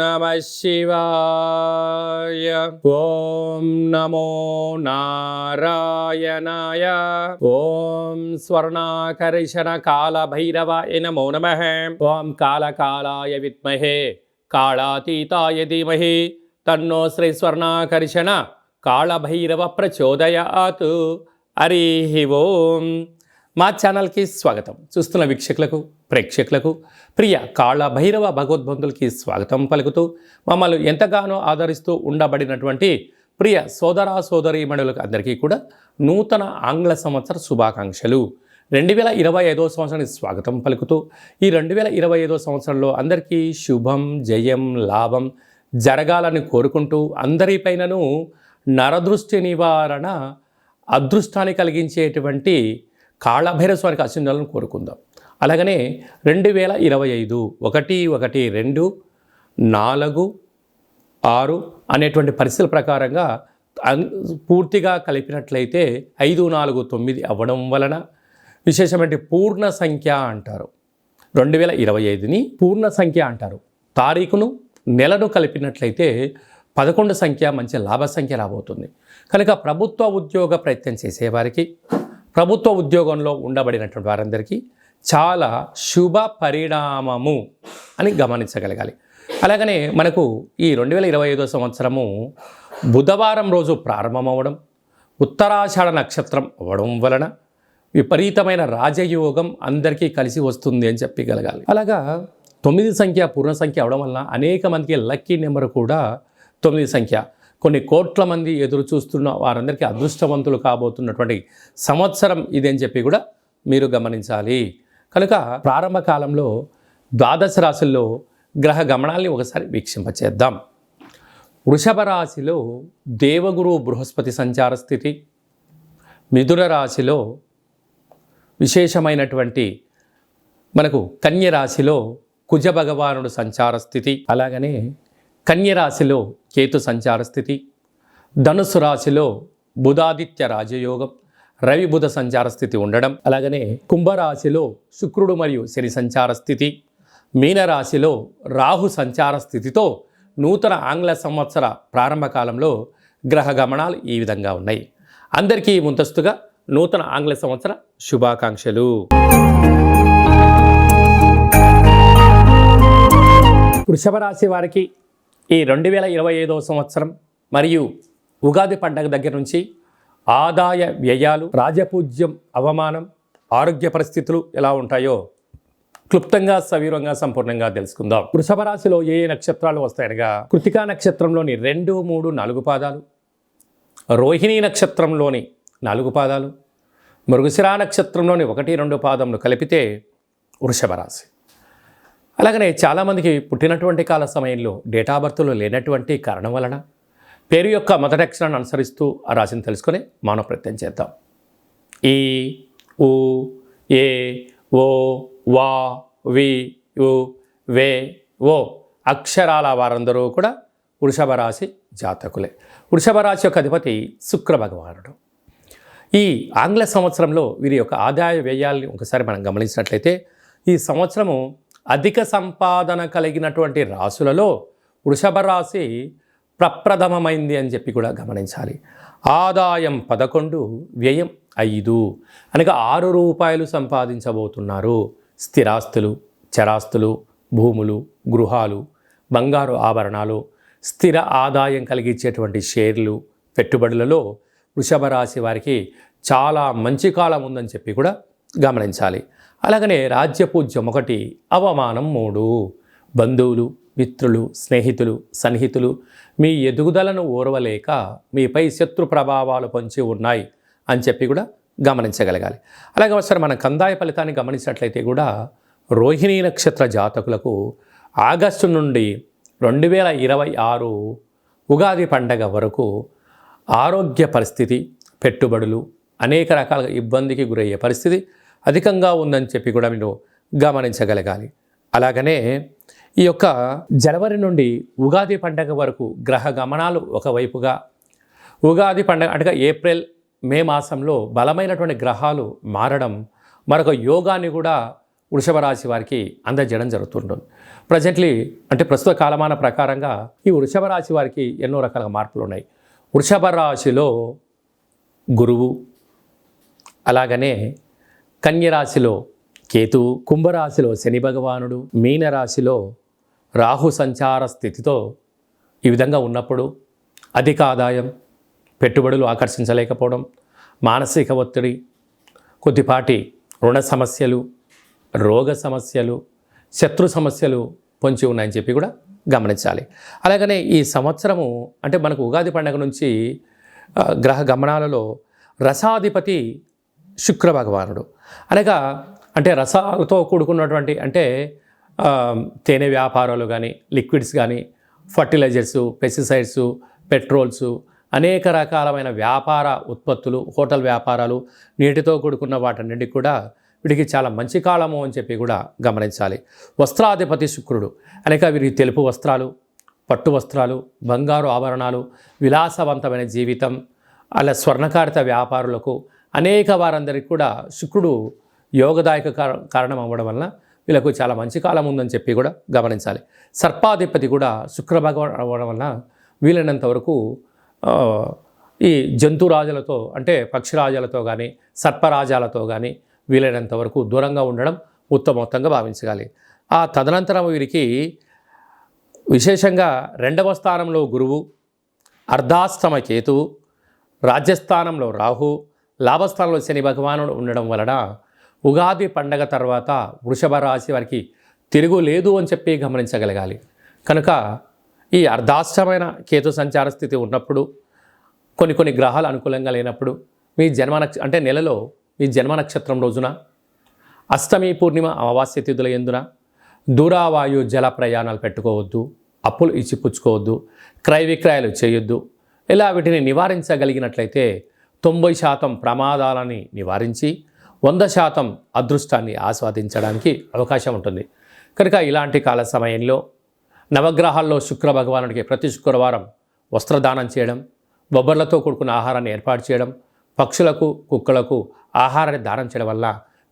నమః శివాయ. ఓం నమో నారాయణాయ. ఓం స్వర్ణాకర్షణ కాల భైరవాయ నమో నమః. ఓం కాళకాలాయ విద్మహే కాళాతీతాయ ధీమహి తన్నో శ్రీ స్వర్ణాకర్షణ కాళభైరవ ప్రచోదయాత్. హరి ఓం. మా ఛానల్కి స్వాగతం. చూస్తున్న వీక్షకులకు ప్రేక్షకులకు ప్రియ కాళభైరవ భగవద్బంధులకి స్వాగతం పలుకుతూ మమ్మల్ని ఎంతగానో ఆదరిస్తూ ఉండబడినటువంటి ప్రియ సోదర సోదరీమణులకు అందరికీ కూడా నూతన ఆంగ్ల సంవత్సర శుభాకాంక్షలు. 2025 సంవత్సరానికి స్వాగతం పలుకుతూ ఈ 2025 సంవత్సరంలో అందరికీ శుభం జయం లాభం జరగాలని కోరుకుంటూ అందరిపైనను నరదృష్టి నివారణ అదృష్టాన్ని కలిగించేటువంటి కాళభైరవ స్వామికి ఆశీర్వాదాలను కోరుకుందాం. అలాగనే 2025 1-1-2-4-6 అనేటువంటి పరిస్థితుల ప్రకారంగా పూర్తిగా కలిపినట్లయితే 5-4-9 అవ్వడం వలన విశేషమైన పూర్ణ సంఖ్య అంటారు. 2025ని పూర్ణ సంఖ్య అంటారు. తారీఖును నెలను కలిపినట్లయితే 11 సంఖ్య మంచి లాభ సంఖ్య రాబోతుంది. కనుక ప్రభుత్వ ఉద్యోగ ప్రయత్నం చేసేవారికి ప్రభుత్వ ఉద్యోగంలో ఉండబడినటువంటి వారందరికీ చాలా శుభ పరిణామము అని గమనించగలగాలి. అలాగనే మనకు ఈ 2025 సంవత్సరము బుధవారం రోజు ప్రారంభమవడం ఉత్తరాషాఢ నక్షత్రం అవ్వడం వలన విపరీతమైన రాజయోగం అందరికీ కలిసి వస్తుంది అని చెప్పగలగాలి. అలాగా 9 సంఖ్య పూర్ణ సంఖ్య అవడం వలన అనేక మందికి లక్కీ నెంబర్ కూడా 9 సంఖ్య. కొన్ని కోట్ల మంది ఎదురు చూస్తున్న వారందరికీ అదృష్టవంతులు కాబోతున్నటువంటి సంవత్సరం ఇది అని చెప్పి కూడా మీరు గమనించాలి. కనుక ప్రారంభ కాలంలో ద్వాదశ రాశుల్లో గ్రహ గమనాల్ని ఒకసారి వీక్షింపచేద్దాం. వృషభ రాశిలో దేవగురు బృహస్పతి సంచార స్థితి, మిథున రాశిలో విశేషమైనటువంటి మనకు కన్య రాశిలో కుజ భగవానుడు సంచార స్థితి, అలాగనే కన్య రాశిలో కేతు సంచార స్థితి, ధనుసు రాశిలో బుధాదిత్య రాజయోగం రవి బుధ సంచార స్థితి ఉండడం, అలాగనే కుంభరాశిలో శుక్రుడు మరియు శని సంచార స్థితి, మీనరాశిలో రాహు సంచార స్థితితో నూతన ఆంగ్ల సంవత్సర ప్రారంభ కాలంలో గ్రహ గమనాలు ఈ విధంగా ఉన్నాయి. అందరికీ ముందస్తుగా నూతన ఆంగ్ల సంవత్సర శుభాకాంక్షలు. వృషభ రాశి వారికి ఈ 2025 సంవత్సరం మరియు ఉగాది పండగ దగ్గర నుంచి ఆదాయ వ్యయాలు, రాజపూజ్యం, అవమానం, ఆరోగ్య పరిస్థితులు ఎలా ఉంటాయో క్లుప్తంగా సవివరంగా సంపూర్ణంగా తెలుసుకుందాం. వృషభ రాశిలో ఏ నక్షత్రాలు వస్తాయనగా కృతికా నక్షత్రంలోని 2, 3, 4 పాదాలు, రోహిణీ నక్షత్రంలోని 4 పాదాలు, మృగశిరా నక్షత్రంలోని 1, 2 పాదములు కలిపితే వృషభ రాశి. అలాగనే చాలామందికి పుట్టినటువంటి కాల సమయంలో డేటా బర్త్లో లేనటువంటి కారణం వలన పేరు యొక్క మొదటి అక్షరాన్ని అనుసరిస్తూ ఆ రాశిని తెలుసుకొని మానవ ప్రయత్నం చేద్దాం. ఈ, ఉ, ఏ, ఓ, వా, వి, యు, వే, ఓ అక్షరాల వారందరూ కూడా వృషభ రాశి జాతకులే. వృషభ రాశి యొక్క అధిపతి శుక్ర భగవానుడు. ఈ ఆంగ్ల సంవత్సరంలో వీరి యొక్క ఆదాయ వ్యయాల్ని ఒకసారి మనం గమనించినట్లయితే ఈ సంవత్సరము అధిక సంపాదన కలిగినటువంటి రాశులలో వృషభ రాశి ప్రప్రథమమైంది అని చెప్పి కూడా గమనించాలి. ఆదాయం 11, వ్యయం 5 అనగా 6 రూపాయలు సంపాదించబోతున్నారు. స్థిరాస్తులు, చరాస్తులు, భూములు, గృహాలు, బంగారు ఆభరణాలు, స్థిర ఆదాయం కలిగించేటువంటి షేర్లు, పెట్టుబడులలో వృషభ రాశి వారికి చాలా మంచి కాలం ఉందని చెప్పి కూడా గమనించాలి. అలాగనే రాజ్యపూజ్యం 1, అవమానం 3. బంధువులు, మిత్రులు, స్నేహితులు, సన్నిహితులు మీ ఎదుగుదలను ఓర్వలేక మీపై శత్రు ప్రభావాలు పొంచి ఉన్నాయి అని చెప్పి కూడా గమనించగలగాలి. అలాగే ఒకసారి మనం కందాయ ఫలితాన్ని గమనించినట్లయితే కూడా రోహిణీ నక్షత్ర జాతకులకు ఆగస్టు నుండి 2026 ఉగాది పండగ వరకు ఆరోగ్య పరిస్థితి, పెట్టుబడులు అనేక రకాల ఇబ్బందికి గురయ్యే పరిస్థితి అధికంగా ఉందని చెప్పి కూడా మీరు గమనించగలగాలి. అలాగనే ఈ యొక్క జనవరి నుండి ఉగాది పండగ వరకు గ్రహ గమనాలు ఒకవైపుగా, ఉగాది పండగ అంటే ఏప్రిల్ మే మాసంలో బలమైనటువంటి గ్రహాలు మారడం మరొక యోగాన్ని కూడా వృషభ రాశి వారికి అందజేయడం జరుగుతుంటుంది. ప్రజెంట్లీ అంటే ప్రస్తుత కాలమాన ప్రకారంగా ఈ వృషభ రాశి వారికి ఎన్నో రకాల మార్పులు ఉన్నాయి. వృషభ రాశిలో గురువు, అలాగనే కన్యరాశిలో కేతువు, కుంభరాశిలో శని భగవానుడు, మీనరాశిలో రాహు సంచార స్థితితో ఈ విధంగా ఉన్నప్పుడు అధిక ఆదాయం, పెట్టుబడులు ఆకర్షించలేకపోవడం, మానసిక ఒత్తిడి, కొద్దిపాటి రుణ సమస్యలు, రోగ సమస్యలు, శత్రు సమస్యలు పొంచి ఉన్నాయని చెప్పి కూడా గమనించాలి. అలాగనే ఈ సంవత్సరము అంటే మనకు ఉగాది పండుగ నుంచి గ్రహ గమనాలలో రసాధిపతి శుక్ర భగవానుడు, అనగా అంటే రసాలతో కూడుకున్నటువంటి అంటే తేనె వ్యాపారాలు కానీ, లిక్విడ్స్ కానీ, ఫర్టిలైజర్సు, పెస్టిసైడ్స్, పెట్రోల్సు, అనేక రకాలమైన వ్యాపార ఉత్పత్తులు, హోటల్ వ్యాపారాలు, నీటితో కూడుకున్న వాటన్నిటికి కూడా వీటికి చాలా మంచి కాలము అని చెప్పి కూడా గమనించాలి. వస్త్రాధిపతి శుక్రుడు, అనేక వీరికి తెలుపు వస్త్రాలు, పట్టు వస్త్రాలు, బంగారు ఆభరణాలు, విలాసవంతమైన జీవితం, అలా స్వర్ణకారిత వ్యాపారులకు అనేక వారందరికీ కూడా శుక్రుడు యోగదాయక కారణం అవ్వడం వలన వీళ్ళకు చాలా మంచి కాలం ఉందని చెప్పి కూడా గమనించాలి. సర్పాధిపతి కూడా శుక్ర భగవాన్ అవ్వడం వలన వీలైనంత వరకు ఈ జంతురాజులతో అంటే పక్షిరాజులతో కానీ, సర్పరాజాలతో కానీ వీలైనంత వరకు దూరంగా ఉండడం ఉత్తమోత్తంగా భావించగాలి. ఆ తదనంతరం వీరికి విశేషంగా 2వ స్థానంలో గురువు, అర్ధాష్టమ కేతువు, రాజ్యస్థానంలో రాహు, లాభస్థానంలో శని భగవానుడు ఉండడం వలన ఉగాది పండగ తర్వాత వృషభ రాశి వారికి తిరుగులేదు అని చెప్పి గమనించగలగాలి. కనుక ఈ అర్ధాష్టమైన కేతు సంచార స్థితి ఉన్నప్పుడు, కొన్ని గ్రహాలు అనుకూలంగా లేనప్పుడు, మీ జన్మ అంటే నెలలో మీ జన్మ నక్షత్రం రోజున అష్టమి, పూర్ణిమ, అమావాస్య తిథుల యందున దూరావాయు జల ప్రయాణాలు పెట్టుకోవద్దు, అప్పులు ఇచ్చిపుచ్చుకోవద్దు, క్రయ విక్రయాలు చేయొద్దు. ఇలా వీటిని నివారించగలిగినట్లయితే 90% ప్రమాదాలని నివారించి 100% అదృష్టాన్ని ఆస్వాదించడానికి అవకాశం ఉంటుంది. కనుక ఇలాంటి కాల సమయంలో నవగ్రహాల్లో శుక్ర భగవానుడికి ప్రతి శుక్రవారం వస్త్రదానం చేయడం, బొబ్బర్లతో కూడుకున్న ఆహారాన్ని ఏర్పాటు చేయడం, పక్షులకు, కుక్కలకు ఆహారాన్ని దానం చేయడం వల్ల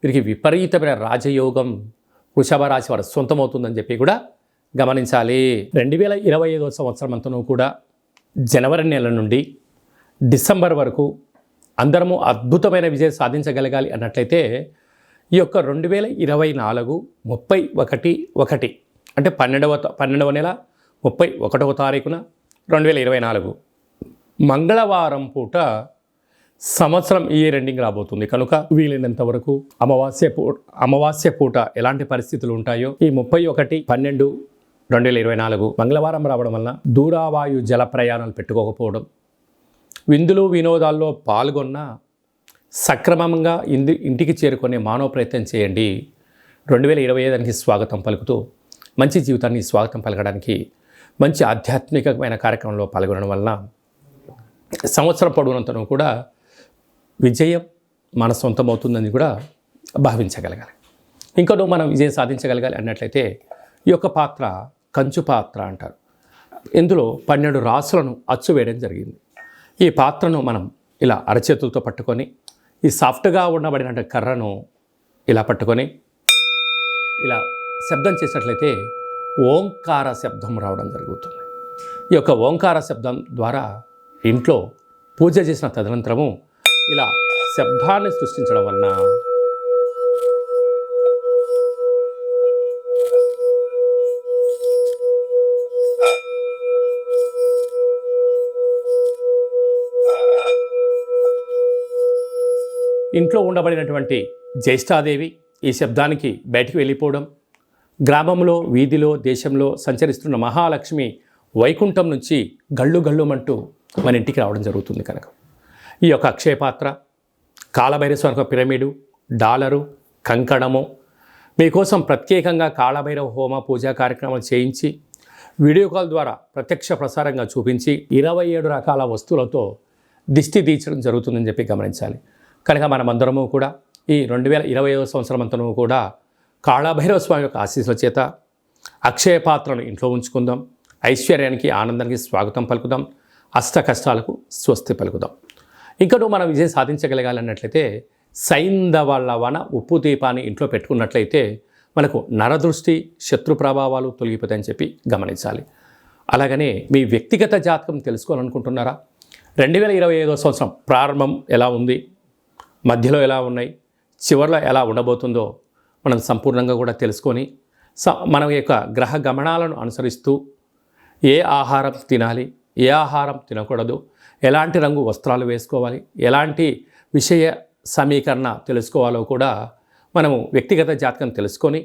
వీరికి విపరీతమైన రాజయోగం వృషభ రాశి వారు సొంతమవుతుందని చెప్పి కూడా గమనించాలి. 2025 సంవత్సరం అంతనూ కూడా జనవరి నెల నుండి డిసెంబర్ వరకు అందరము అద్భుతమైన విజయం సాధించగలగాలి అన్నట్లయితే ఈ యొక్క 2024 31/1 అంటే 12వ నెల 31వ తారీఖున 2024 మంగళవారం పూట సంవత్సరం ఇయర్ ఎండింగ్ రాబోతుంది. కనుక వీలైనంత వరకు అమావాస్య పూట ఎలాంటి పరిస్థితులు ఉంటాయో ఈ 31/12/2024 మంగళవారం రావడం వలన దూరావాయు జల ప్రయాణాలు పెట్టుకోకపోవడం, విందులు వినోదాల్లో పాల్గొన్న సక్రమంగా ఇంటికి చేరుకునే మానవ ప్రయత్నం చేయండి. 2025 స్వాగతం పలుకుతూ మంచి జీవితాన్ని స్వాగతం పలకడానికి మంచి ఆధ్యాత్మికమైన కార్యక్రమంలో పాల్గొనడం వలన సంవత్సరం పొడవునంతను కూడా విజయం మన సొంతమవుతుందని కూడా భావించగలగాలి. ఇంకనూ మనం విజయం సాధించగలగాలి అన్నట్లయితే ఈ యొక్క పాత్ర కంచు పాత్ర అంటారు. ఇందులో 12 రాసులను అచ్చు వేయడం జరిగింది. ఈ పాత్రను మనం ఇలా అరచేతులతో పట్టుకొని ఈ సాఫ్ట్గా ఉండబడిన కర్రను ఇలా పట్టుకొని ఇలా శబ్దం చేసినట్లయితే ఓంకార శబ్దం రావడం జరుగుతుంది. ఈ యొక్క ఓంకార శబ్దం ద్వారా ఇంట్లో పూజ చేసిన తదనంతరము ఇలా శబ్దాన్ని సృష్టించడం వలన ఇంట్లో ఉండబడినటువంటి జ్యేష్ఠాదేవి ఈ శబ్దానికి బయటికి వెళ్ళిపోవడం, గ్రామంలో, వీధిలో, దేశంలో సంచరిస్తున్న మహాలక్ష్మి వైకుంఠం నుంచి గళ్ళు గళ్ళుమంటూ మన ఇంటికి రావడం జరుగుతుంది. కనుక ఈ యొక్క అక్షయపాత్ర, కాళభైరవ పిరమిడు, డాలరు, కంకణము మీకోసం ప్రత్యేకంగా కాళభైరవ హోమ పూజా కార్యక్రమాలు చేయించి వీడియో కాల్ ద్వారా ప్రత్యక్ష ప్రసారంగా చూపించి 27 రకాల వస్తువులతో దిష్టి తీర్చడం జరుగుతుందని చెప్పి గమనించాలి. కనుక మనమందరము కూడా ఈ 2025 సంవత్సరం అంతను కూడా కాళభైరవ స్వామి యొక్క ఆశీస్సుల చేత అక్షయ పాత్రను ఇంట్లో ఉంచుకుందాం, ఐశ్వర్యానికి, ఆనందానికి స్వాగతం పలుకుదాం, అష్ట కష్టాలకు స్వస్తి పలుకుదాం. ఇంకనూ మనం విజయం సాధించగలగాలన్నట్లయితే సైంధవ లవణ ఉప్పు దీపాన్ని ఇంట్లో పెట్టుకున్నట్లయితే మనకు నరదృష్టి శత్రు ప్రభావాలు తొలగిపోతాయని చెప్పి గమనించాలి. అలాగనే మీ వ్యక్తిగత జాతకం తెలుసుకోవాలనుకుంటున్నారా? 2025 సంవత్సరం ప్రారంభం ఎలా ఉంది, మధ్యలో ఎలా ఉన్నాయి, చివరిలో ఎలా ఉండబోతుందో మనం సంపూర్ణంగా కూడా తెలుసుకొని మన యొక్క గ్రహ గమనాలను అనుసరిస్తూ ఏ ఆహారం తినాలి, ఏ ఆహారం తినకూడదు, ఎలాంటి రంగు వస్త్రాలు వేసుకోవాలి, ఎలాంటి విషయ సమీకరణ తెలుసుకోవాలో కూడా మనము వ్యక్తిగత జాతకం తెలుసుకొని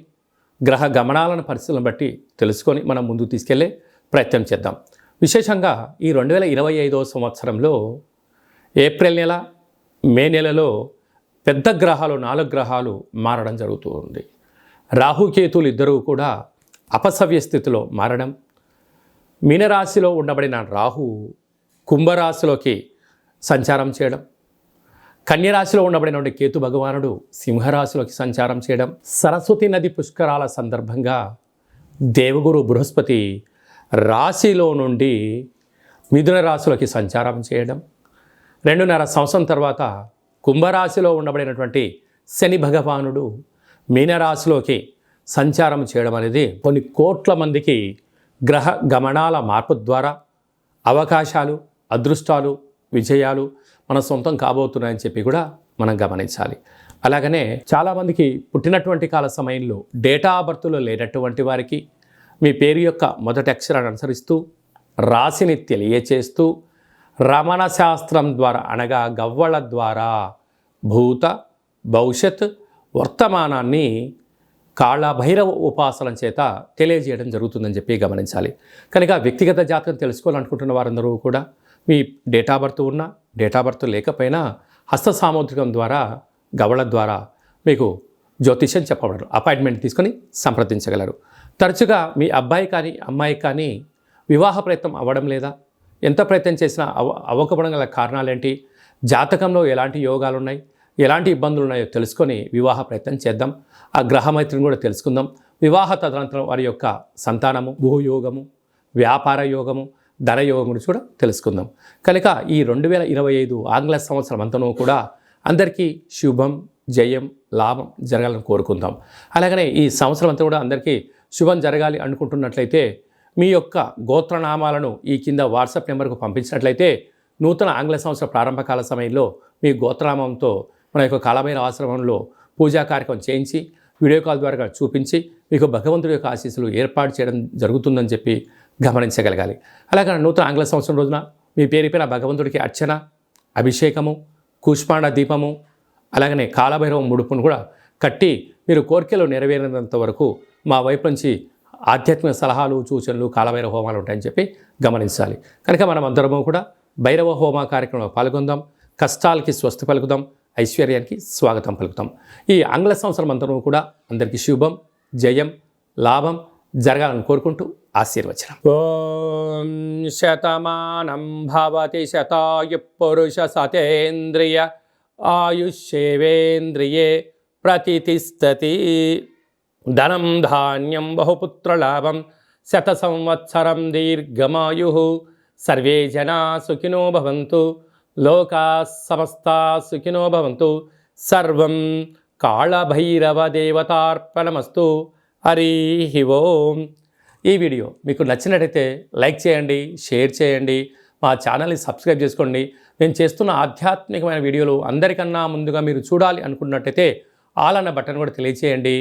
గ్రహ గమనాలను పరిస్థితులను బట్టి తెలుసుకొని మనం ముందుకు తీసుకెళ్లే ప్రయత్నం చేద్దాం. విశేషంగా ఈ 2025 సంవత్సరంలో ఏప్రిల్ నెల, మే నెలలో పెద్ద గ్రహాలు 4 గ్రహాలు మారడం జరుగుతూ ఉంది. రాహుకేతులు ఇద్దరూ కూడా అపసవ్య స్థితిలో మారడం, మీనరాశిలో ఉండబడిన రాహు కుంభరాశిలోకి సంచారం చేయడం, కన్యరాశిలో ఉండబడినటువంటి కేతు భగవానుడు సింహరాశిలోకి సంచారం చేయడం, సరస్వతి నది పుష్కరాల సందర్భంగా దేవగురు బృహస్పతి రాశిలో నుండి మిథున రాశిలోకి సంచారం చేయడం, 2.5 సంవత్సరం తర్వాత కుంభరాశిలో ఉండబడినటువంటి శని భగవానుడు మీనరాశిలోకి సంచారం చేయడం అనేది కొన్ని కోట్ల మందికి గ్రహ గమనాల మార్పు ద్వారా అవకాశాలు, అదృష్టాలు, విజయాలు మన సొంతం కాబోతున్నాయని చెప్పి కూడా మనం గమనించాలి. అలాగనే చాలామందికి పుట్టినటువంటి కాల సమయంలో డేటా ఆఫ్ బర్త్లో లేనటువంటి వారికి మీ పేరు యొక్క మొదటి అక్షరాన్ని అనుసరిస్తూ రాశిని తెలియచేస్తూ రమణ శాస్త్రం ద్వారా అనగా గవ్వళ ద్వారా భూత భవిష్యత్ వర్తమానాన్ని కాళభైరవ ఉపాసన చేత తెలియజేయడం జరుగుతుందని చెప్పి గమనించాలి. కనుక వ్యక్తిగత జాతకం తెలుసుకోవాలనుకుంటున్న వారందరూ కూడా మీ డేట్ ఆఫ్ బర్త్ ఉన్నా, డేట్ ఆఫ్ బర్త్ లేకపోయినా హస్త సాముద్రికం ద్వారా గవళ ద్వారా మీకు జ్యోతిష్యం చెప్పబడరు. అపాయింట్మెంట్ తీసుకొని సంప్రదించగలరు. తరచుగా మీ అబ్బాయి కానీ అమ్మాయి కానీ వివాహ ప్రయత్నం అవ్వడం లేదా, ఎంత ప్రయత్నం చేసినా అవ్వకపోవడం గల కారణాలేంటి, జాతకంలో ఎలాంటి యోగాలు ఉన్నాయి, ఎలాంటి ఇబ్బందులు ఉన్నాయో తెలుసుకొని వివాహ ప్రయత్నం చేద్దాం. ఆ గ్రహమైత్రిని కూడా తెలుసుకుందాం. వివాహ తదనంతరం వారి యొక్క సంతానము, భూయోగము, వ్యాపార యోగము, ధనయోగం గురించి కూడా తెలుసుకుందాం. కనుక ఈ 2025 ఆంగ్ల సంవత్సరం అంతనూ కూడా అందరికీ శుభం, జయం, లాభం జరగాలని కోరుకుందాం. అలాగనే ఈ సంవత్సరం అంతా కూడా అందరికీ శుభం జరగాలి అనుకుంటున్నట్లయితే మీ యొక్క గోత్రనామాలను ఈ కింద వాట్సాప్ నెంబర్కు పంపించినట్లయితే నూతన ఆంగ్ల సంవత్సర ప్రారంభకాల సమయంలో మీ గోత్రనామంతో మన యొక్క కాళభైరవ ఆశ్రమంలో పూజా కార్యక్రమం చేయించి వీడియో కాల్ ద్వారా చూపించి మీకు భగవంతుడి యొక్క ఆశీస్సులు ఏర్పాటు చేయడం జరుగుతుందని చెప్పి గమనించగలగాలి. అలాగే నూతన ఆంగ్ల సంవత్సరం రోజున మీ పేరుపైన భగవంతుడికి అర్చన, అభిషేకము, కూష్మాండ దీపము, అలాగనే కాళభైరవ ముడుపును కూడా కట్టి మీరు కోరికలు నెరవేరినంత వరకు మా వైపు నుంచి ఆధ్యాత్మిక సలహాలు, సూచనలు, కాళభైరవ హోమాలు ఉంటాయని చెప్పి గమనించాలి. కనుక మనం అందరము కూడా భైరవ హోమ కార్యక్రమంలో పాల్గొందాం. కష్టాలకి స్వస్తి పలుకుదాం, ఐశ్వర్యానికి స్వాగతం పలుకుతాం. ఈ ఆంగ్ల సంవత్సరం అంతా కూడా అందరికీ శుభం, జయం, లాభం జరగాలని కోరుకుంటూ ఆశీర్వచనం. ఓం శతమానం భవతి శతాయు పురుష సతేంద్రియ ఆయుష్యేవేంద్రియే ప్రతితిష్టతి. ధనం ధాన్యం బహుపుత్రలాభం శత సంవత్సరం దీర్ఘమాయు. సర్వే జనా సుఖినో భవంతు, లోకా సమస్తా సుఖినో భవంతు. సర్వం కాళభైరవ దేవతార్పణమస్తు. హరి ఓం. ఈ వీడియో మీకు నచ్చినట్టయితే లైక్ చేయండి, షేర్ చేయండి, మా ఛానల్ని సబ్స్క్రైబ్ చేసుకోండి. నేను చేస్తున్న ఆధ్యాత్మికమైన వీడియోలు అందరికన్నా ముందుగా మీరు చూడాలి అనుకున్నట్టయితే ఆల్ అన్న బటన్ కూడా తెలియచేయండి.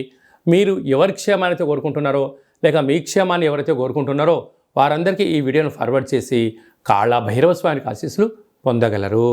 మీరు ఎవరి క్షేమాన్ని అయితే కోరుకుంటున్నారో లేక మీ క్షేమాన్ని ఎవరైతే కోరుకుంటున్నారో వారందరికీ ఈ వీడియోను ఫార్వర్డ్ చేసి కాళభైరవ స్వామికి ఆశీస్సులు పొందగలరు.